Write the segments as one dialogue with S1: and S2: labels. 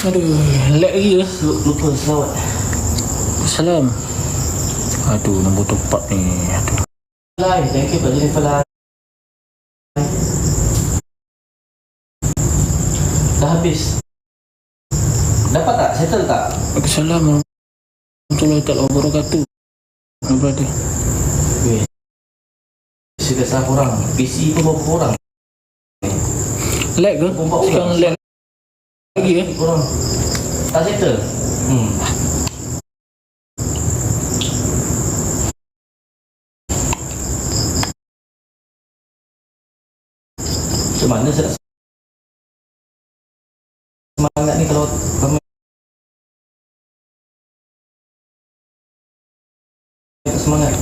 S1: Aduh, lag lagi ke?
S2: Lupa selawat.
S1: Salam. Aduh, nombor top up ni. Aduh.
S2: Lai, thank you Pak Jennifer Lai. Dah habis. Dapat tak? Settle tak?
S1: Assalamualaikum warahmatullahi wabarakatuh. Berarti.
S2: Weh. Sudah salah korang. PC pun berapa korang?
S1: Lag ke? Sekarang lag lagi ke?
S2: Korang tak settle? Macam mana semangat ni kalau kami semangat?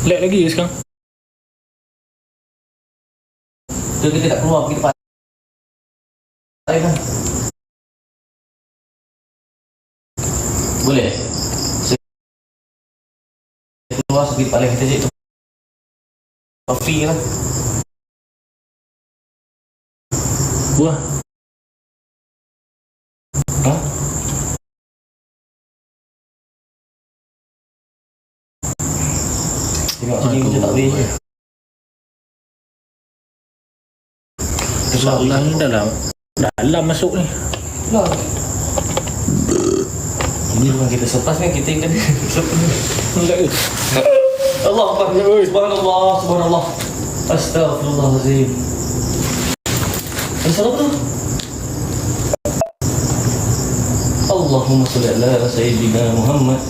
S1: Lag lagi ke sekarang?
S2: Tu kita tak keluar pergi depan. Baik kan? Boleh? Saya keluar pergi depan kita cik tu. Kopi lah.
S1: Buah.
S2: Ha? Tengok sini macam tak boleh.
S1: Soalan ni dalam masuk ni.
S2: Lah. Ini bukan kita surprise kan, kita yang kena surprise.
S1: Enggak ke?
S2: Allah Akbar. Subhanallah, subhanallah. Astaghfirullahalazim. Salah tu. Allahumma salli ala sayyidina Muhammad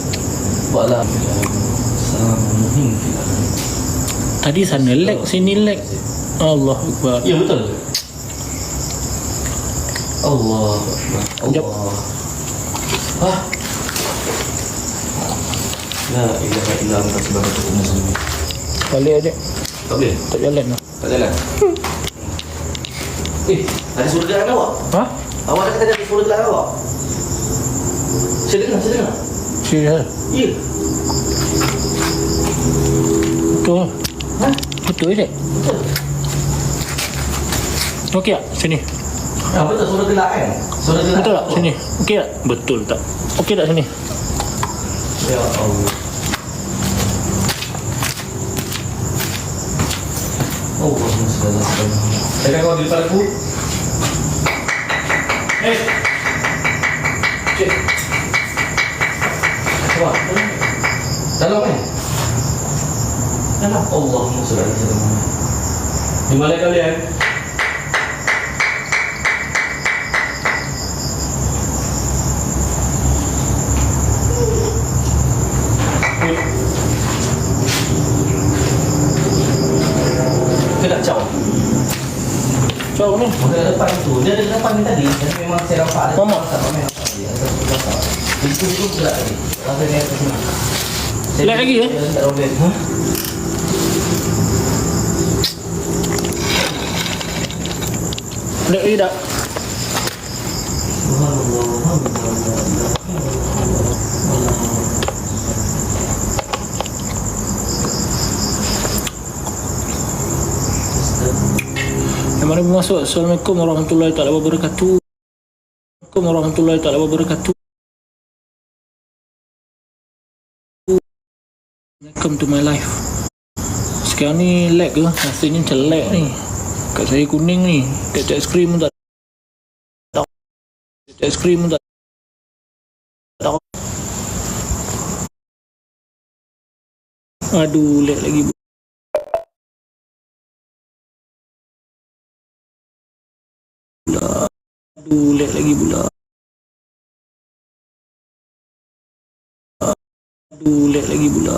S2: wa ala alihi.
S1: Tadi sana lag, sini lag. Allah Akbar.
S2: Ya betul. Allah Akbar. Allah. Ah. La ilaha illa anta subhanaka inni kuntu.
S1: Balik aja.
S2: Tak boleh.
S1: Tak jalan lah.
S2: Tak jalan. Ada suara gerak awak?
S1: Ha?
S2: Awak dah kata ada suara gerak awak? Saya dengar.
S1: Serius?
S2: Ya.
S1: Betul.
S2: Ha?
S1: Betul je.
S2: Betul.
S1: Okey tak? Sini.
S2: Betul suara gerak kan? Suara gerak.
S1: Betul tak? Sini. Okey tak? Betul tak? Okey tak sini?
S2: Ya Allah. Allahumma salli ala Muhammad. Saya kau di depan aku. Cik. Cuba. Dalam kan? Dalam. Allahumma salli ala Muhammad. Di mana kalian? Kita caw.
S1: Caw ni.
S2: Dia depan tu. Dia ada depan ni tadi. Tapi memang saya nampak ada.
S1: Mama.
S2: Itu gerak tadi. Rasa dia ke sini.
S1: Lag lagi ya?
S2: Tak robek. Ha?
S1: Lag lagi tak? Mari masuk. Assalamualaikum warahmatullahi taala wabarakatuh. Assalamualaikum warahmatullahi taala wabarakatuh. Welcome to my life. Sekarang ni lag ke? Rasanya macam lag ni. Kat saya kuning ni. Cat skrin pun tak ada. Cat skrin pun tak ada. Aduh, lag lagi. Aduh, lag lagi pula. Aduh, lag lagi pula.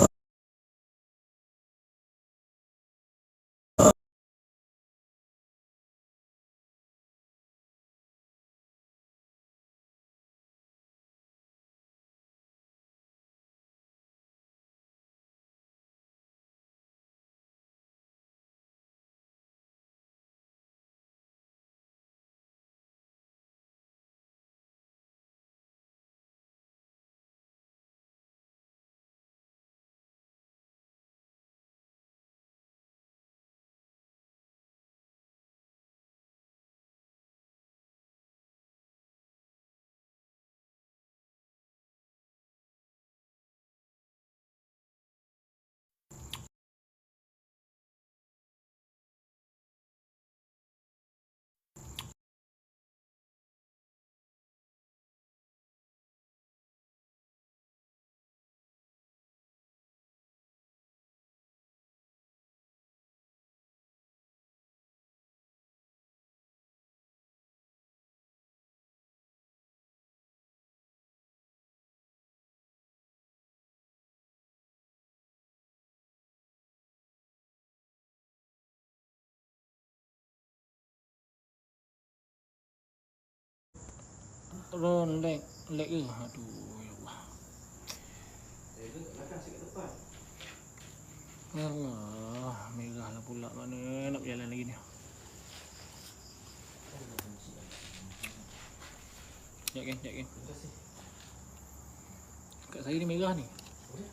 S1: Ron, lag ke? Aduh, ya Allah.
S2: Itu kat belakang, saya kat depan.
S1: Allah, merah lah pula. Mana nak berjalan lagi ni? Sekejap kan, sekejap kan.
S2: Terima kasih.
S1: Kat saya ni merah ni.
S2: Boleh?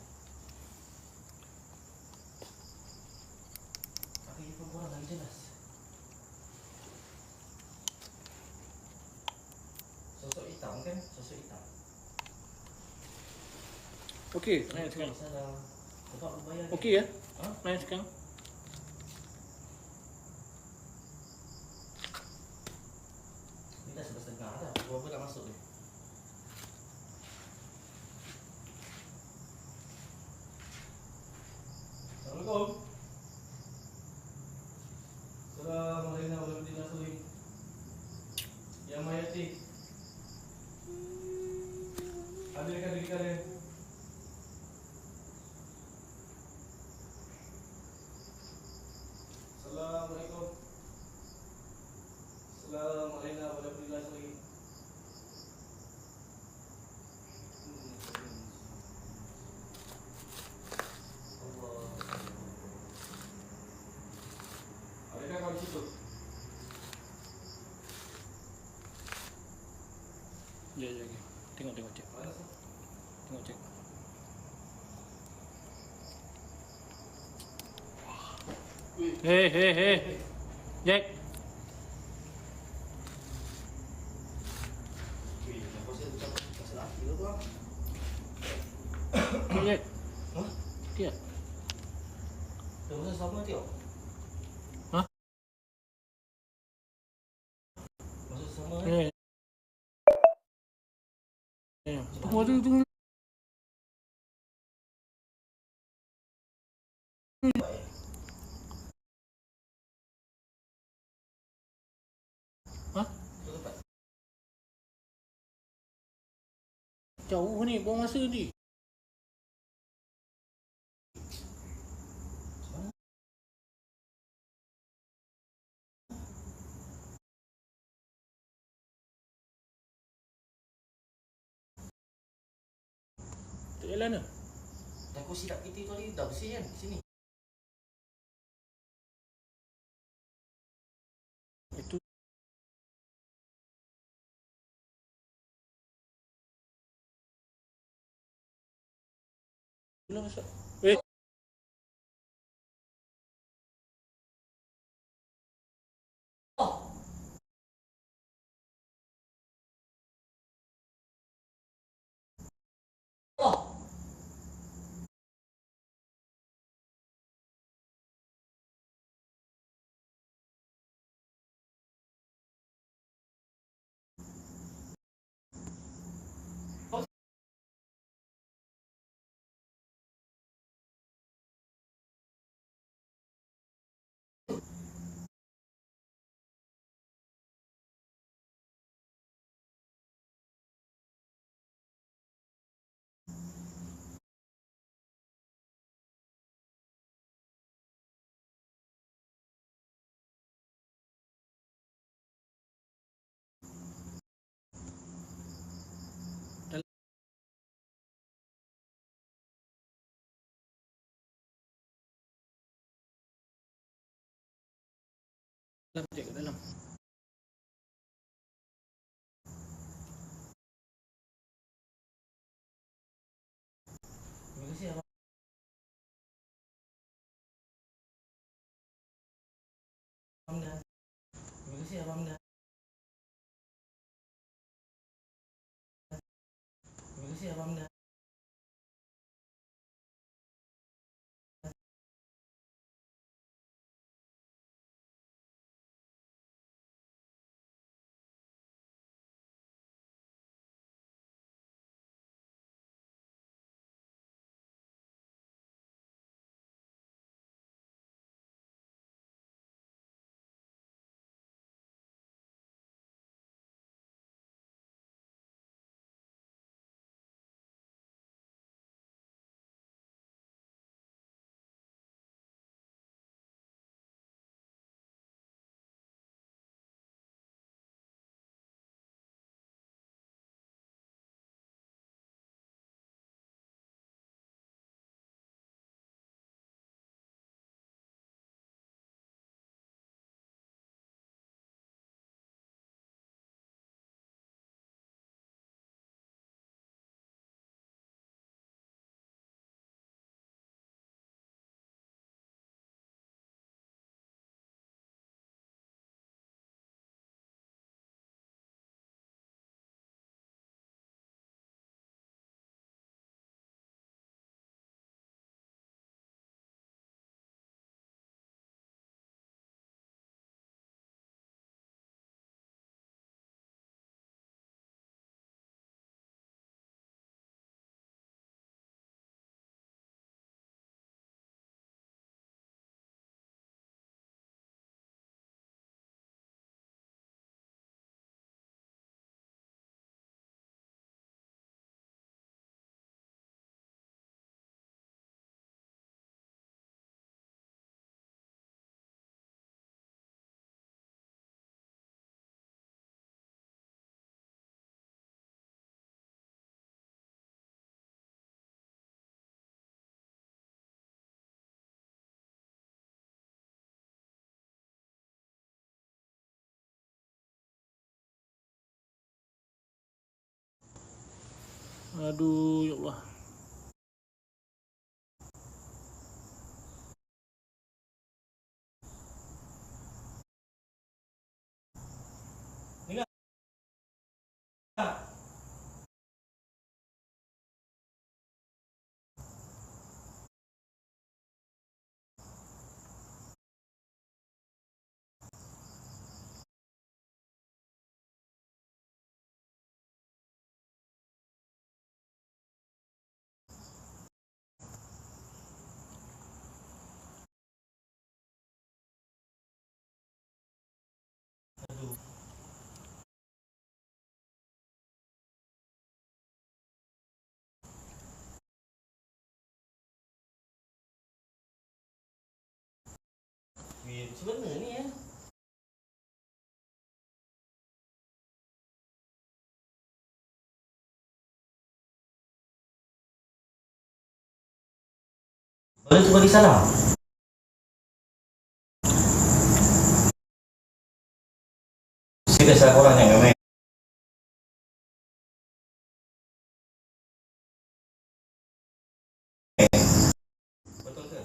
S2: Tapi pun korang lagi jelas. Sosok hitam kan? Sosok hitam.
S1: Okey, naik sekarang.
S2: Salam. Bapak berbayar kan?
S1: Okey ya?
S2: Ha?
S1: Naik sekarang.
S2: Ni dah 11.30 dah. Berapa nak masuk ni? Assalamualaikum. Assalamualaikum warahmatullahi wabarakatuh. Ya Mayati. Ada dekat ada. Assalamualaikum. Assalamualaikum warahmatullahi wabarakatuh. Adakah kau di situ?
S1: Ya, ya, ya. Tengok, tengok, cek.
S2: Mana sah?
S1: Tengok, cek. Hei, hei, hei. Jack.
S2: Wih, kenapa saya ucap pasal laki tu bang?
S1: Jack.
S2: Hah?
S1: Tiap.
S2: Dah pasal sama tiap?
S1: Hah?
S2: Maksud sama kan?
S1: Eh. Eh. Tunggu, tunggu, tunggu.
S2: Baik.
S1: Hah?
S2: Tu tempat.
S1: Jauh ni, buang masa ni.
S2: Mana?
S1: Tak jalan ke?
S2: Dan kursi tak kita tu tadi dah bersih kan? Sini.
S1: Itu. Belum masuk. Eh.
S2: Oh. Oh.
S1: Dalam, cek ke dalam.
S2: Terima kasih abang. Hamdan. Terima kasih abang Hamdan. Terima kasih abang Hamdan.
S1: Aduh, ya Allah.
S2: Sebenarnya ni ya. Boleh tu bagi salam. Saya dah salah orang yang memang. Betul ke?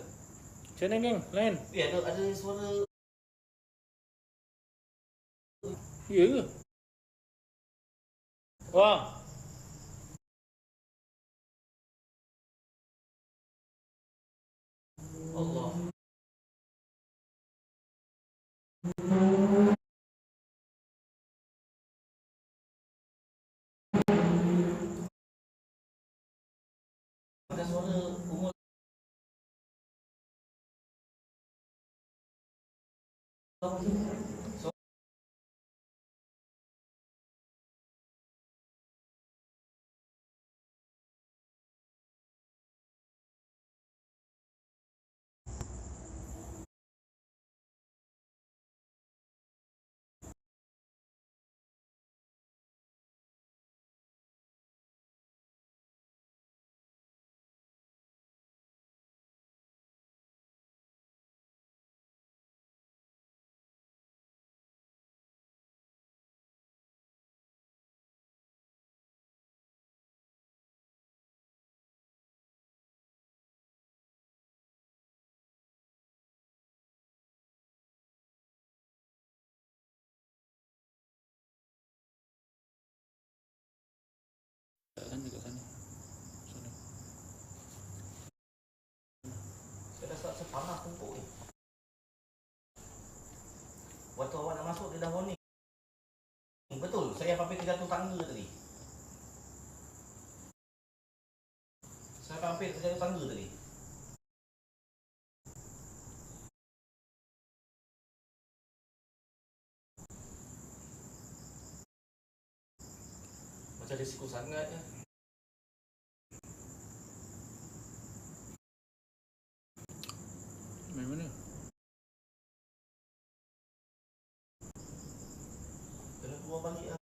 S1: Macam mana geng? Lain?
S2: Ya, ada suara.
S1: Ya ke? Wah.
S2: Allah. Ada suara umur.
S1: Kat sana, kat sana. Sana.
S2: Saya dah start sepanas kumpul ni. Waktu awak nak masuk dia dah warning. Betul, saya hampir terjatuh tangga tadi. Saya hampir terjatuh tangga tadi. Macam risiko sangat ya.
S1: Main mana?
S2: Kena keluar balik lah.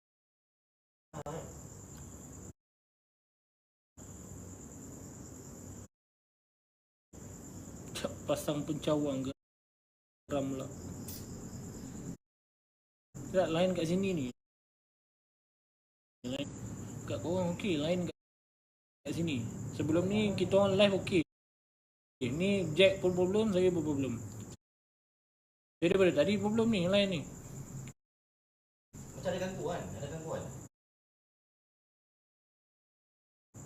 S1: Pasang pencawang geram lah. Tak, lain kat sini ni. Lain kat korang okey, lain kat sini. Sebelum ni kita orang live okey. Ni Jack pun problem, saya pun problem. Jadi daripada tadi problem ni, lain ni.
S2: Macam ada gangguan, ada gangguan.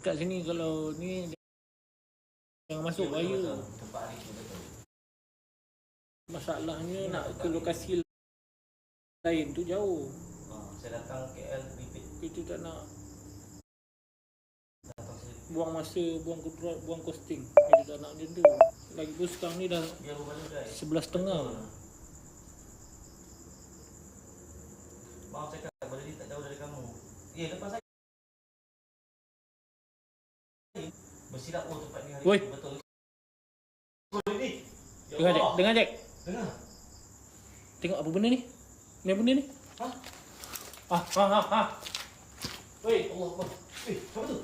S1: Kat sini kalau ni yang masuk
S2: Ya,
S1: bahaya.
S2: betul. Tempat hari tu betul.
S1: Masalahnya nak ke lokasi lain tu jauh.
S2: Saya datang KL repeat.
S1: Kita tak nak
S2: Datang sini.
S1: buang masa, buang kudrat, buang costing. Kita tak nak macam tu. Lagi pun sekarang ni dah
S2: Biar berbaloi guys.
S1: 11.30.
S2: Maaf cakap, boleh dia tak jauh dari kamu. Ya, depan saya. Bersilap tempat ni hari
S1: Woi.
S2: ni. Betul. Betul ni. Ya
S1: Dengar Jack,
S2: Allah.
S1: dengar Jack.
S2: Dengar.
S1: Tengok apa benda ni? Ni apa benda ni?
S2: Hah?
S1: Ah.
S2: Woi, Allah Akbar. Siapa tu?